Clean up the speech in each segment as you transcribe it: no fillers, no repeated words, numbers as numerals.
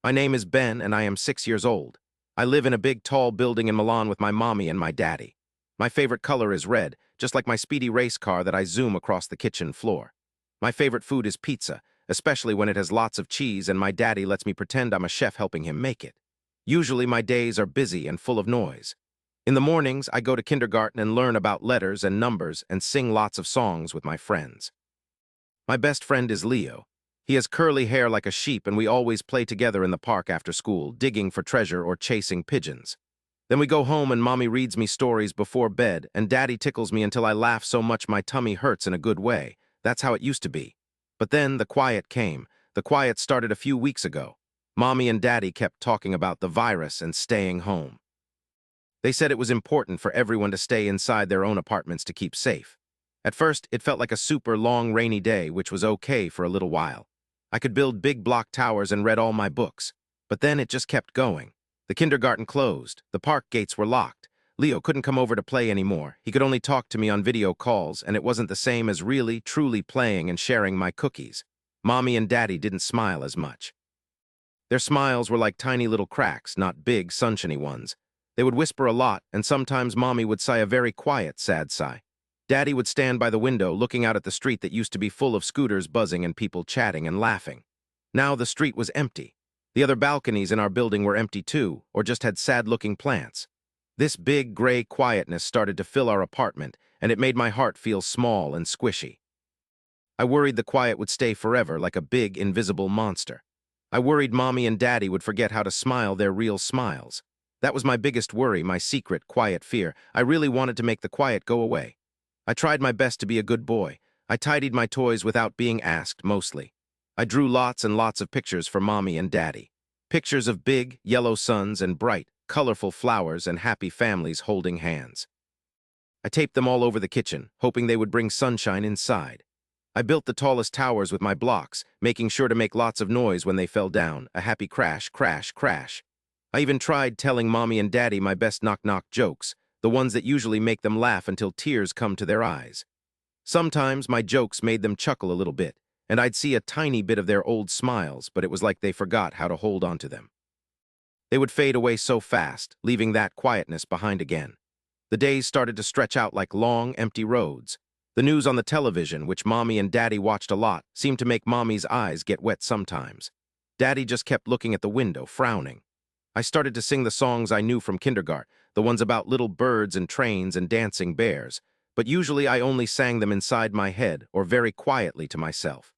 My name is Ben, and I am 6 years old. I live in a big, tall building in Milan with my mommy and my daddy. My favorite color is red, just like my speedy race car that I zoom across the kitchen floor. My favorite food is pizza, especially when it has lots of cheese and my daddy lets me pretend I'm a chef helping him make it. Usually my days are busy and full of noise. In the mornings, I go to kindergarten and learn about letters and numbers and sing lots of songs with my friends. My best friend is Leo. He has curly hair like a sheep, and we always play together in the park after school, digging for treasure or chasing pigeons. Then we go home and mommy reads me stories before bed, and daddy tickles me until I laugh so much my tummy hurts in a good way. That's how it used to be. But then the quiet came. The quiet started a few weeks ago. Mommy and daddy kept talking about the virus and staying home. They said it was important for everyone to stay inside their own apartments to keep safe. At first, it felt like a super long rainy day, which was okay for a little while. I could build big block towers and read all my books. But then it just kept going. The kindergarten closed. The park gates were locked. Leo couldn't come over to play anymore. He could only talk to me on video calls, and it wasn't the same as really, truly playing and sharing my cookies. Mommy and daddy didn't smile as much. Their smiles were like tiny little cracks, not big, sunshiny ones. They would whisper a lot, and sometimes mommy would sigh a very quiet, sad sigh. Daddy would stand by the window looking out at the street that used to be full of scooters buzzing and people chatting and laughing. Now the street was empty. The other balconies in our building were empty too, or just had sad-looking plants. This big, gray quietness started to fill our apartment, and it made my heart feel small and squishy. I worried the quiet would stay forever like a big, invisible monster. I worried mommy and daddy would forget how to smile their real smiles. That was my biggest worry, my secret, quiet fear. I really wanted to make the quiet go away. I tried my best to be a good boy. I tidied my toys without being asked, mostly. I drew lots and lots of pictures for mommy and daddy. Pictures of big, yellow suns and bright, colorful flowers and happy families holding hands. I taped them all over the kitchen, hoping they would bring sunshine inside. I built the tallest towers with my blocks, making sure to make lots of noise when they fell down, a happy crash, crash, crash. I even tried telling mommy and daddy my best knock-knock jokes, the ones that usually make them laugh until tears come to their eyes. Sometimes my jokes made them chuckle a little bit, and I'd see a tiny bit of their old smiles, but it was like they forgot how to hold on to them. They would fade away so fast, leaving that quietness behind again. The days started to stretch out like long, empty roads. The news on the television, which mommy and daddy watched a lot, seemed to make mommy's eyes get wet sometimes. Daddy just kept looking at the window, frowning. I started to sing the songs I knew from kindergarten, the ones about little birds and trains and dancing bears, but usually I only sang them inside my head or very quietly to myself.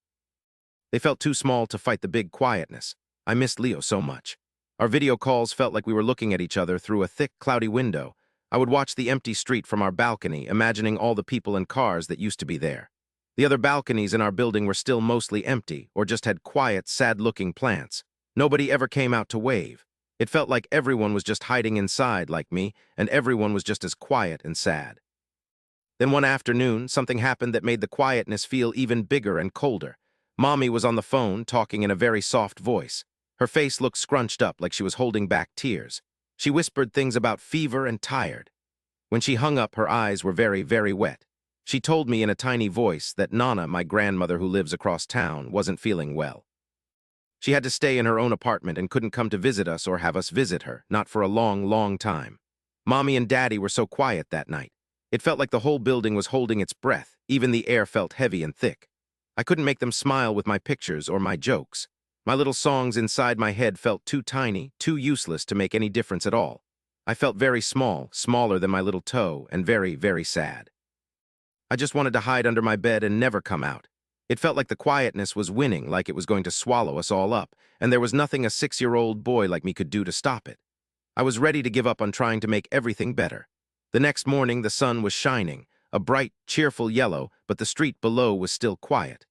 They felt too small to fight the big quietness. I missed Leo so much. Our video calls felt like we were looking at each other through a thick, cloudy window. I would watch the empty street from our balcony, imagining all the people and cars that used to be there. The other balconies in our building were still mostly empty or just had quiet, sad-looking plants. Nobody ever came out to wave. It felt like everyone was just hiding inside like me, and everyone was just as quiet and sad. Then one afternoon, something happened that made the quietness feel even bigger and colder. Mommy was on the phone, talking in a very soft voice. Her face looked scrunched up like she was holding back tears. She whispered things about fever and tired. When she hung up, her eyes were very, very wet. She told me in a tiny voice that Nana, my grandmother who lives across town, wasn't feeling well. She had to stay in her own apartment and couldn't come to visit us or have us visit her, not for a long, long time. Mommy and Daddy were so quiet that night. It felt like the whole building was holding its breath. Even the air felt heavy and thick. I couldn't make them smile with my pictures or my jokes. My little songs inside my head felt too tiny, too useless to make any difference at all. I felt very small, smaller than my little toe, and very, very sad. I just wanted to hide under my bed and never come out. It felt like the quietness was winning, like it was going to swallow us all up, and there was nothing a 6-year-old boy like me could do to stop it. I was ready to give up on trying to make everything better. The next morning, the sun was shining, a bright, cheerful yellow, but the street below was still quiet.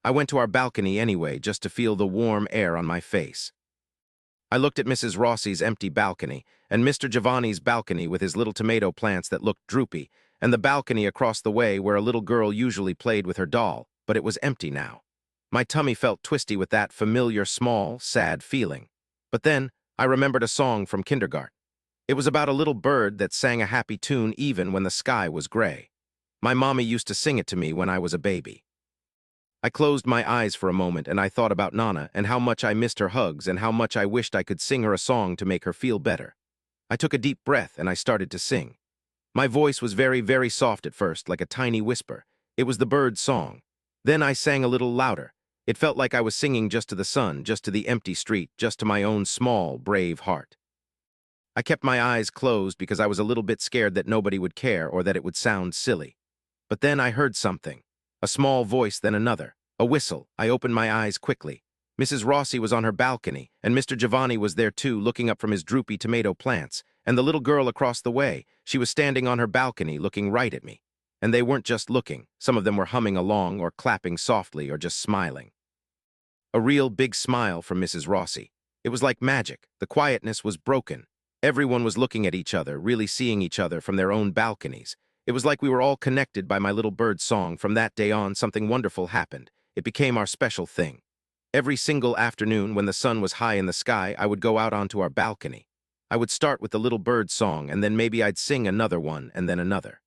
I went to our balcony anyway, just to feel the warm air on my face. I looked at Mrs. Rossi's empty balcony, and Mr. Giovanni's balcony with his little tomato plants that looked droopy, and the balcony across the way where a little girl usually played with her doll, but it was empty now. My tummy felt twisty with that familiar, small, sad feeling. But then, I remembered a song from kindergarten. It was about a little bird that sang a happy tune even when the sky was gray. My mommy used to sing it to me when I was a baby. I closed my eyes for a moment and I thought about Nana and how much I missed her hugs and how much I wished I could sing her a song to make her feel better. I took a deep breath and I started to sing. My voice was very, very soft at first, like a tiny whisper. It was the bird's song. Then I sang a little louder. It felt like I was singing just to the sun, just to the empty street, just to my own small, brave heart. I kept my eyes closed because I was a little bit scared that nobody would care or that it would sound silly. But then I heard something. A small voice, then another. A whistle. I opened my eyes quickly. Mrs. Rossi was on her balcony, and Mr. Giovanni was there too, looking up from his droopy tomato plants. And the little girl across the way, she was standing on her balcony looking right at me. And they weren't just looking. Some of them were humming along or clapping softly or just smiling. A real big smile from Mrs. Rossi. It was like magic. The quietness was broken. Everyone was looking at each other, really seeing each other from their own balconies. It was like we were all connected by my little bird's song. From that day on, something wonderful happened. It became our special thing. Every single afternoon when the sun was high in the sky, I would go out onto our balcony. I would start with the little bird's song, and then maybe I'd sing another one, and then another.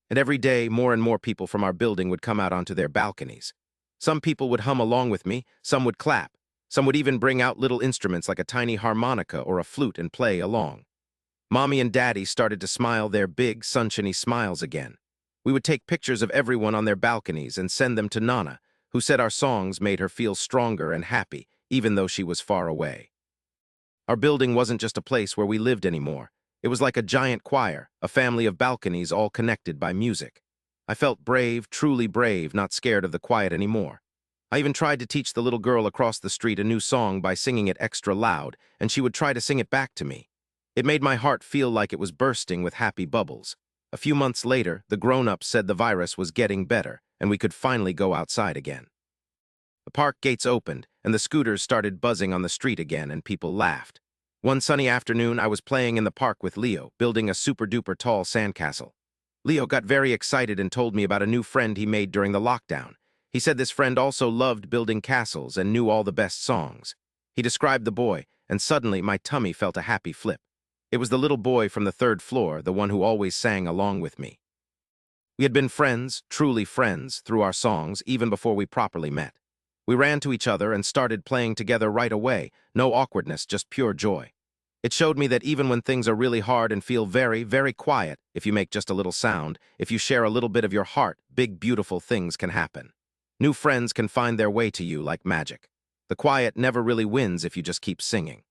And every day, more and more people from our building would come out onto their balconies. Some people would hum along with me, some would clap. Some would even bring out little instruments like a tiny harmonica or a flute and play along. Mommy and Daddy started to smile their big, sunshiny smiles again. We would take pictures of everyone on their balconies and send them to Nana, who said our songs made her feel stronger and happy, even though she was far away. Our building wasn't just a place where we lived anymore. It was like a giant choir, a family of balconies all connected by music. I felt brave, truly brave, not scared of the quiet anymore. I even tried to teach the little girl across the street a new song by singing it extra loud, and she would try to sing it back to me. It made my heart feel like it was bursting with happy bubbles. A few months later, the grown-ups said the virus was getting better, and we could finally go outside again. The park gates opened, and the scooters started buzzing on the street again, and people laughed. One sunny afternoon, I was playing in the park with Leo, building a super-duper tall sandcastle. Leo got very excited and told me about a new friend he made during the lockdown. He said this friend also loved building castles and knew all the best songs. He described the boy, and suddenly my tummy felt a happy flip. It was the little boy from the third floor, the one who always sang along with me. We had been friends, truly friends, through our songs, even before we properly met. We ran to each other and started playing together right away, no awkwardness, just pure joy. It showed me that even when things are really hard and feel very, very quiet, if you make just a little sound, if you share a little bit of your heart, big, beautiful things can happen. New friends can find their way to you like magic. The quiet never really wins if you just keep singing.